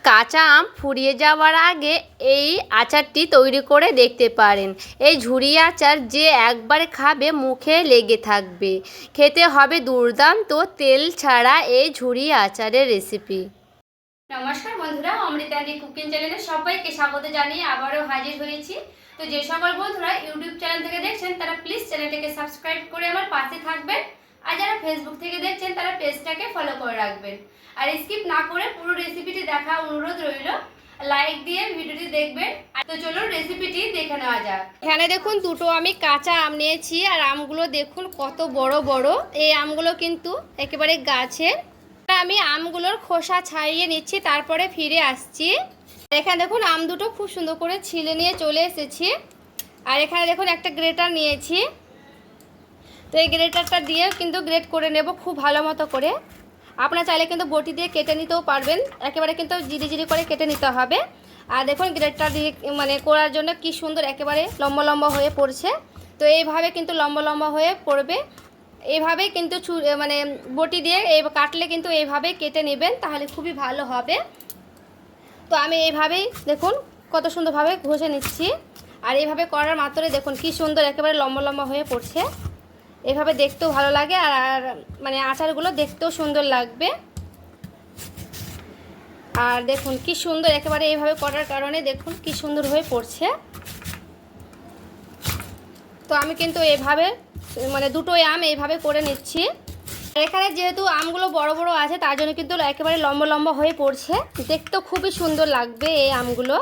কাঁচা আম ফুরিয়ে যাওয়ার আগে এই আচারটি তৈরি করে দেখতে পারেন। এই ঝুরি আচার যে একবার খাবে মুখে লেগে থাকবে। খেতে হবে দুর্দান্ত তেল ছাড়া এই ঝুরি আচারের রেসিপি। নমস্কার বন্ধুরা, অমৃতাদি কুকিং চ্যানেলে সবাইকে স্বাগত জানিয়ে আবারও হাজির হয়েছি। তো যে সকল বন্ধুরা ইউটিউব চ্যানেল থেকে দেখছেন তারা প্লিজ চ্যানেলটাকে সাবস্ক্রাইব করে আমার পাশে থাকবেন, আর যারা ফেসবুক থেকে দেখছেন তারা পেজটাকে ফলো করে রাখবেন। আর স্কিপ না করে পুরো রেসিপিটি দেখা অনুরোধ রইল, লাইক দিয়ে ভিডিওটি দেখবেন। তো চলুন রেসিপিটি দেখে নেওয়া যাক। এখানে দেখুন দুটো আমি কাঁচা আম নিয়েছি, আর আমগুলো দেখুন কত বড় বড়। এই আমগুলো কিন্তু একেবারে গাছের। আমি আমগুলোর খোসা ছাড়িয়ে নিচ্ছি, তারপরে ফিরে আসছি। এখানে দেখুন আম দুটো খুব সুন্দর করে ছিলে নিয়ে চলে এসেছি। আর এখানে দেখুন একটা গ্রেটার নিয়েছি, তো এই গ্রেটারটা দিয়ে কিন্তু গ্রেট করে নেব খুব ভালো মতো করে। আপনারা চাইলে কিন্তু বটি দিয়ে কেটে নিতেও পারবেন, একেবারে কিন্তু জিরি জিরি করে কেটে নিতে হবে। আর দেখুন গ্রেটার দিয়ে মানে করার জন্য কি সুন্দর একেবারে লম্বা লম্বা হয়ে পড়ছে। তো এইভাবে কিন্তু লম্বা লম্বা হয়ে পড়বে। এইভাবেই কিন্তু মানে বটি দিয়ে এই কাটলে কিন্তু এইভাবেই কেটে নেবেন, তাহলে খুবই ভালো হবে। তো আমি এইভাবেই দেখুন কত সুন্দরভাবে ঘষে নিচ্ছি। আর এইভাবে করার মাত্রই দেখুন কি সুন্দর একেবারে লম্বা লম্বা হয়ে পড়ছে। এভাবে দেখতেও ভালো লাগে, আর মানে আচারগুলো দেখতেও সুন্দর লাগবে। আর দেখুন কি সুন্দর একেবারে এইভাবে করার কারণে দেখুন কি সুন্দর হয়ে পড়ছে। তো আমি কিন্তু এইভাবে মানে দুটোই আম এইভাবে করে নিচ্ছি। এখানে যেহেতু আমগুলো বড় বড় আছে তার জন্য কিন্তু একেবারে লম্বা লম্বা হয়ে পড়ছে, দেখতেও খুবই সুন্দর লাগবে এই আমগুলো।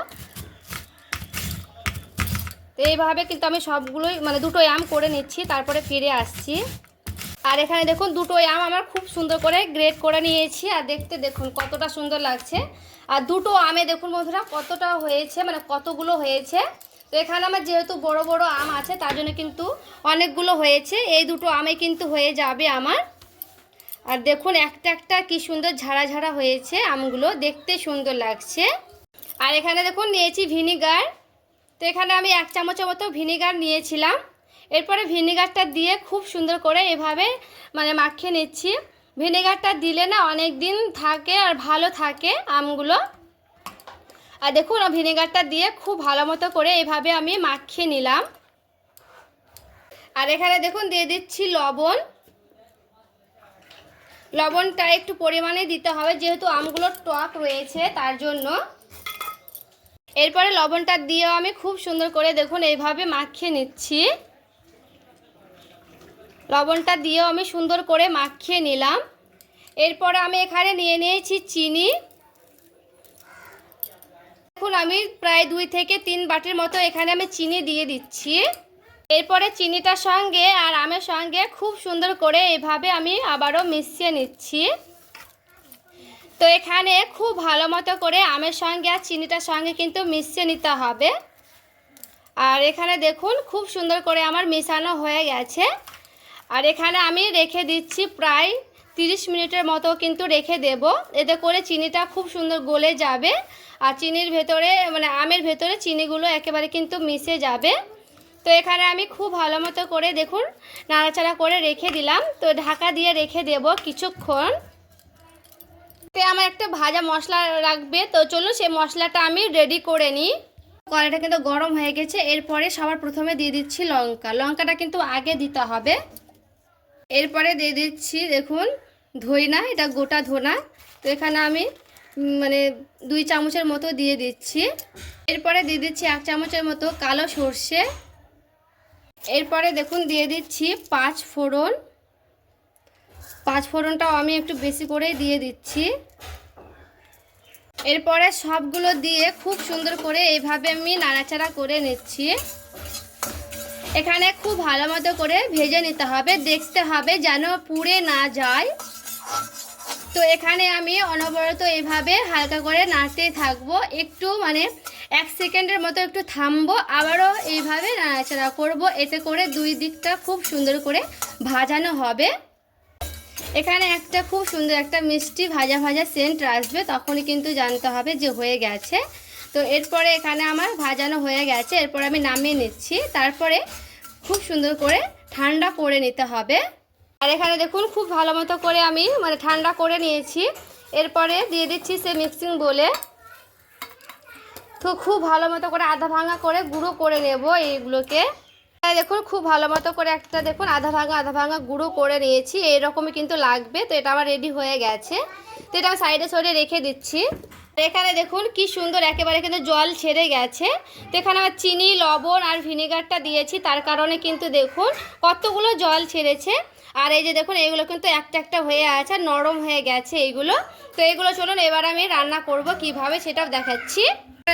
তো এইভাবে কিন্তু আমি সবগুলোই মানে দুটোই আম করে নিচ্ছি, তারপরে ফিরে আসছি। আর এখানে দেখুন দুটোই আম আমার খুব সুন্দর করে গ্রেট করে নিয়েছি, আর দেখতে দেখুন কতটা সুন্দর লাগছে। আর দুটো আমে দেখুন বন্ধুরা কতটা হয়েছে, মানে কতগুলো হয়েছে। তো এখানে আমার যেহেতু বড় বড় আম আছে তার জন্য কিন্তু অনেকগুলো হয়েছে। এই দুটো আমে কিন্তু হয়ে যাবে আমার। আর দেখুন একটা একটা কি সুন্দর ঝাড়া ঝাড়া হয়েছে আমগুলো, দেখতে সুন্দর লাগছে। আর এখানে দেখুন নিয়েছি ভিনিগার। তো এখানে আমি 1 চামচের মতো ভিনিগার নিয়েছিলাম। এরপরে ভিনিগারটা দিয়ে খুব সুন্দর করে এভাবে মানে মাখিয়ে নিচ্ছি। ভিনিগারটা দিলে না অনেক দিন থাকে আর ভালো থাকে আমগুলো। আর দেখুন ভিনিগারটা দিয়ে খুব ভালো মতো করে এভাবে আমি মাখিয়ে নিলাম। আর এখানে দেখুন দিয়ে দিচ্ছি লবণ। লবণটা একটু পরিমাণে দিতে হবে, যেহেতু আমগুলো টক রয়েছে তার জন্য। এরপরে লবণটা দিয়েও আমি খুব সুন্দর করে দেখুন এইভাবে মাখিয়ে নিচ্ছি। লবণটা দিয়েও আমি সুন্দর করে মাখিয়ে নিলাম। এরপরে আমি এখানে নিয়ে নিয়েছি চিনি। দেখুন আমি প্রায় 2 থেকে 3 বাটির মতো এখানে আমি চিনি দিয়ে দিচ্ছি। এরপরে চিনিটার সঙ্গে আর আমের সঙ্গে খুব সুন্দর করে এভাবে আমি আবারও মিশিয়ে নিচ্ছি। তো এখানে খুব ভালো মতো করে আমের সঙ্গে আর চিনিটার সঙ্গে কিন্তু মিশিয়ে নিতে হবে। আর এখানে দেখুন খুব সুন্দর করে আমার মেশানো হয়ে গেছে। আর এখানে আমি রেখে দিচ্ছি প্রায় 30 মিনিটের মতো কিন্তু রেখে দেব। এতে করে চিনিটা খুব সুন্দর গলে যাবে, আর চিনির ভেতরে মানে আমের ভেতরে চিনিগুলো একেবারে কিন্তু মিশে যাবে। তো এখানে আমি খুব ভালো মতো করে দেখুন নাড়াচাড়া করে রেখে দিলাম। তো ঢাকা দিয়ে রেখে দেব কিছুক্ষণ। তো আমার একটা ভাজা মশলা লাগবে, তো চলুন সেই মশলাটা আমি রেডি করে নিই। কড়াইটা কিন্তু গরম হয়ে গেছে। এরপরে সবার প্রথমে দিয়ে দিচ্ছি লঙ্কা। লঙ্কাটা কিন্তু আগে দিতে হবে। এরপরে দিয়ে দিচ্ছি দেখুন ধইনা, এটা গোটা ধনা। তো এখানে আমি মানে 2 চামচের মতো দিয়ে দিচ্ছি। এরপরে দিয়ে দিচ্ছি 1 চামচের মতো কালো সর্ষে। এরপরে দেখুন দিয়ে দিচ্ছি 5 ফোড়ন। 5 ফোড়নটাও আমি একটু বেশি করেই দিয়ে দিচ্ছি। এরপরে সবগুলো দিয়ে খুব সুন্দর করে এইভাবে আমি নাড়াচাড়া করে নিচ্ছি। এখানে খুব ভালো মতো করে ভেজে নিতে হবে, দেখতে হবে যেন পুড়ে না যায়। তো এখানে আমি অনবরত এইভাবে হালকা করে নাড়তেই থাকবো। একটু মানে 1 সেকেন্ডের মতো একটু থামবো, আবারও এইভাবে নাড়াচাড়া করব। এতে করে 2 দিকটা খুব সুন্দর করে ভাজানো হবে। এখানে একটা খুব সুন্দর একটা মিষ্টি ভাজা ভাজা সেন্ট আসবে, তখনই কিন্তু জানতে হবে যে হয়ে গেছে। তো এরপরে এখানে আমার ভাজানো হয়ে গেছে। এরপর আমি নামিয়ে নিচ্ছি। তারপরে খুব সুন্দর করে ঠান্ডা করে নিতে হবে। আর এখানে দেখুন খুব ভালো মতো করে আমি মানে ঠান্ডা করে নিয়েছি। এরপরে দিয়ে দিচ্ছি সে মিক্সিং বলে। তো খুব ভালো মতো করে আধা ভাঙা করে গুঁড়ো করে নেব এইগুলোকে। দেখুন খুব ভালো মতো করে একটা দেখুন আধা ভাঙা গুঁড়ো করে নিয়েছি, এইরকমই কিন্তু লাগবে। তো এটা আমার রেডি হয়ে গেছে, তো এটা সাইডে সরে রেখে দিচ্ছি। এখানে দেখুন কি সুন্দর একেবারে কিন্তু জল ছেড়ে গেছে। তো এখানে আমার চিনি, লবণ আর ভিনেগারটা দিয়েছি, তার কারণে কিন্তু দেখুন কতগুলো জল ছেড়েছে। আর এই যে দেখুন এইগুলো কিন্তু একটা একটা হয়ে আছে, নরম হয়ে গেছে এইগুলো। তো এইগুলো চলুন এবার আমি রান্না করব কিভাবে সেটাও দেখাচ্ছি।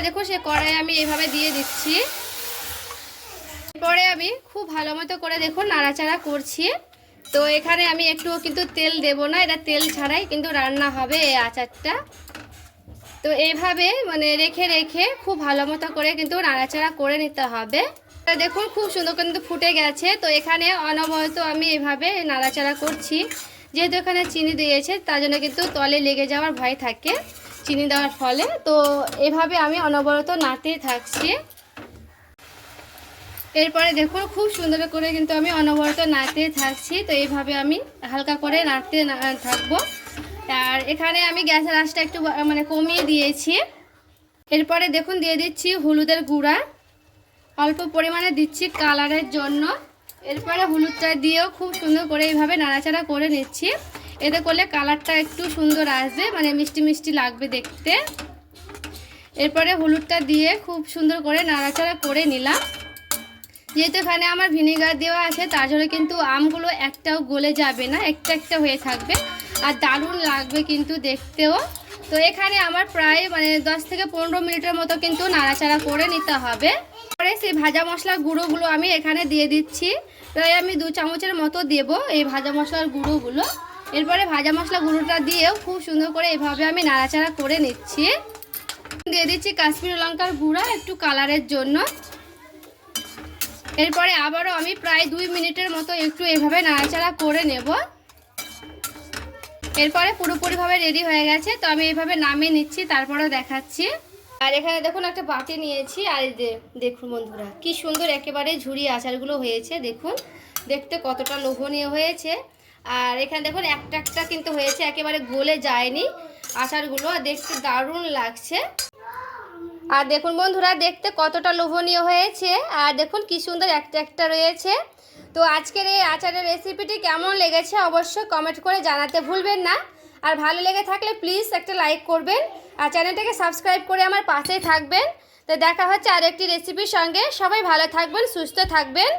দেখুন সে কড়াই আমি এইভাবে দিয়ে দিচ্ছি। এরপরে আমি খুব ভালো মতো করে দেখুন নাড়াচাড়া করছি। তো এখানে আমি একটু কিন্তু তেল দেব না, এটা তেল ছাড়াই কিন্তু রান্না হবে এই আচারটা। তো এইভাবে মানে রেখে রেখে খুব ভালো মতো করে কিন্তু নাড়াচাড়া করে নিতে হবে। দেখুন খুব সুন্দর কিন্তু ফুটে গেছে। তো এখানে অনবরত আমি এইভাবে নাড়াচাড়া করছি, যেহেতু এখানে চিনি দিয়েছে তার জন্য কিন্তু তলে লেগে যাওয়ার ভয় থাকে চিনি দেওয়ার ফলে। তো এভাবে আমি অনবরত নাড়তেই থাকছি। এরপরে দেখুন খুব সুন্দর করে কিন্তু আমি অনবরত নাড়তেই থাকছি। তো এইভাবে আমি হালকা করে নাড়তে থাকবো। আর এখানে আমি গ্যাসের আঁচটা একটু মানে কমিয়ে দিয়েছি। এরপরে দেখুন দিয়ে দিচ্ছি হলুদের গুঁড়া, অল্প পরিমাণে দিচ্ছি কালারের জন্য। এরপরে হলুদটা দিয়েও খুব সুন্দর করে এইভাবে নাড়াচাড়া করে নিচ্ছি। এতে করলে কালারটা একটু সুন্দর আসবে, মানে মিষ্টি মিষ্টি লাগবে দেখতে। এরপরে হলুদটা দিয়ে খুব সুন্দর করে নাড়াচাড়া করে নিলাম। যেহেতু এখানে আমার ভিনেগার দেওয়া আছে তার জন্য কিন্তু আমগুলো একটাও গলে যাবে না, একটা একটা হয়ে থাকবে আর দারুণ লাগবে কিন্তু দেখতেও। তো এখানে আমার প্রায় মানে 10 থেকে 15 মিনিটের মতো কিন্তু নাড়াচাড়া করে নিতে হবে। পরে সেই ভাজা মশলার গুঁড়োগুলো আমি এখানে দিয়ে দিচ্ছি, প্রায় আমি 2 চামচের মতো দেব এই ভাজা মশলার গুঁড়োগুলো। এরপরে ভাজা মশলা গুঁড়োটা দিয়েও খুব সুন্দর করে এভাবে আমি নাড়াচাড়া করে নিচ্ছি। দিয়ে দিচ্ছি কাশ্মীরি লঙ্কার গুঁড়া একটু কালারের জন্য। এরপরে আবারও আমি প্রায় 2 মিনিটের মতো একটু এভাবে নাড়াচাড়া করে নেব। এরপরে পুরোপুরিভাবে রেডি হয়ে গেছে। তো আমি এইভাবে নামিয়ে নিচ্ছি, তারপরেও দেখাচ্ছি। আর এখানে দেখুন একটা বাটি নিয়েছি, আর এই যে দেখুন বন্ধুরা কি সুন্দর একেবারে ঝুরি আচারগুলো হয়েছে। দেখুন দেখতে কতটা লোভনীয় হয়েছে। আর এখানে দেখুন একটা একটা কিন্তু হয়েছে, একেবারে গলে যায়নি আচারগুলো, আর দেখতে দারুণ লাগছে। আর দেখুন বন্ধুরা দেখতে কতটা লোভনীয় হয়েছে, আর দেখুন কি সুন্দর একটা একটা রয়েছে। তো আজকের এই আচারের রেসিপিটি কেমন লেগেছে অবশ্যই কমেন্ট করে জানাতে ভুলবেন না। আর ভালো লেগে থাকলে প্লিজ একটা লাইক করবেন আর চ্যানেলটাকে সাবস্ক্রাইব করে আমার পাশেই থাকবেন। তো দেখা হচ্ছে আরেকটি রেসিপির সঙ্গে। সবাই ভালো থাকবেন, সুস্থ থাকবেন।